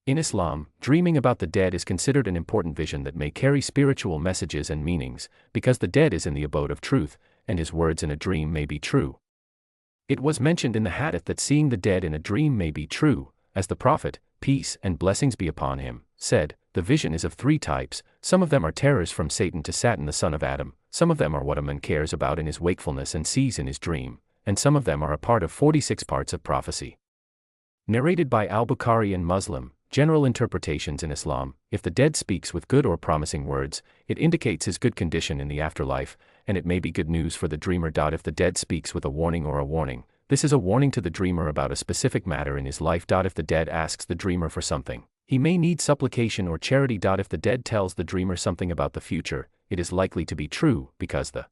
In Islam, dreaming about the dead is considered an important vision that may carry spiritual messages and meanings, because the dead is in the abode of truth, and his words in a dream may be true. It was mentioned in the hadith that seeing the dead in a dream may be true, as the Prophet, peace and blessings be upon him, said, "The vision is of three types, some of them are terrors from Satan to Satan the son of Adam, some of them are what a man cares about in his wakefulness and sees in his dream, and some of them are a part of 46 parts of prophecy." Narrated by Al-Bukhari and Muslim. General interpretations in Islam: if the dead speaks with good or promising words, it indicates his good condition in the afterlife, and it may be good news for the dreamer. If the dead speaks with a warning, this is a warning to the dreamer about a specific matter in his life. If the dead asks the dreamer for something, he may need supplication or charity. If the dead tells the dreamer something about the future, it is likely to be true, because the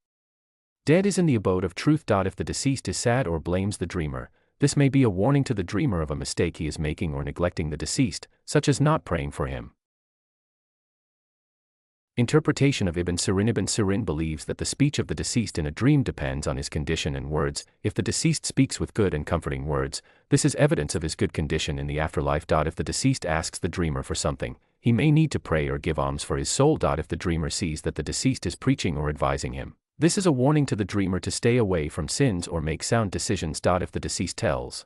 dead is in the abode of truth. If the deceased is sad or blames the dreamer, this may be a warning to the dreamer of a mistake he is making or neglecting the deceased, such as not praying for him. Interpretation of Ibn Sirin. Ibn Sirin believes that the speech of the deceased in a dream depends on his condition and words. If the deceased speaks with good and comforting words, this is evidence of his good condition in the afterlife. If the deceased asks the dreamer for something, he may need to pray or give alms for his soul. If the dreamer sees that the deceased is preaching or advising him, this is a warning to the dreamer to stay away from sins or make sound decisions. If the deceased tells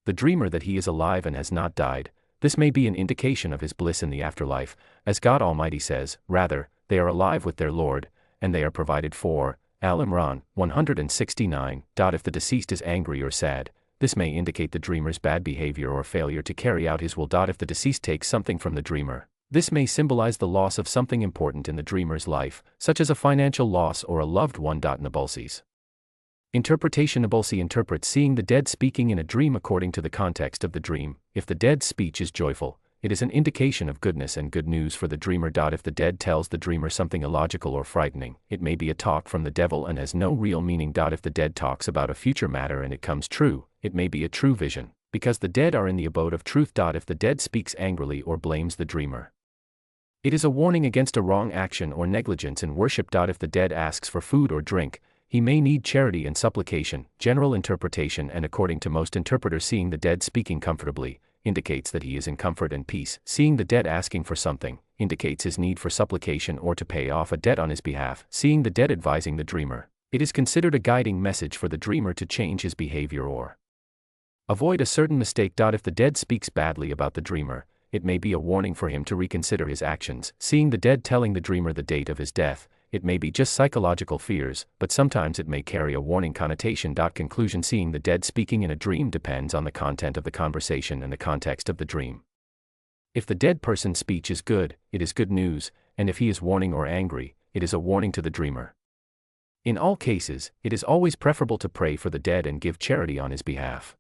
the dreamer that he is alive and has not died, this may be an indication of his bliss in the afterlife, as God Almighty says, "Rather, they are alive with their Lord, and they are provided for." Al-Imran 169. If the deceased is angry or sad, this may indicate the dreamer's bad behavior or failure to carry out his will. If the deceased takes something from the dreamer, this may symbolize the loss of something important in the dreamer's life, such as a financial loss or a loved one. Nabulsi's interpretation. Nabulsi interprets seeing the dead speaking in a dream according to the context of the dream. If the dead's speech is joyful, it is an indication of goodness and good news for the dreamer. If the dead tells the dreamer something illogical or frightening, it may be a talk from the devil and has no real meaning. If the dead talks about a future matter and it comes true, it may be a true vision, because the dead are in the abode of truth. If the dead speaks angrily or blames the dreamer, it is a warning against a wrong action or negligence in worship. If the dead asks for food or drink, he may need charity and supplication. General interpretation. And according to most interpreters, seeing the dead speaking comfortably indicates that he is in comfort and peace. Seeing the dead asking for something indicates his need for supplication or to pay off a debt on his behalf. Seeing the dead advising the dreamer, it is considered a guiding message for the dreamer to change his behavior or avoid a certain mistake. If the dead speaks badly about the dreamer, it may be a warning for him to reconsider his actions. Seeing the dead telling the dreamer the date of his death, it may be just psychological fears, but sometimes it may carry a warning connotation. Conclusion: seeing the dead speaking in a dream depends on the content of the conversation and the context of the dream. If the dead person's speech is good, it is good news, and if he is warning or angry, it is a warning to the dreamer. In all cases, it is always preferable to pray for the dead and give charity on his behalf.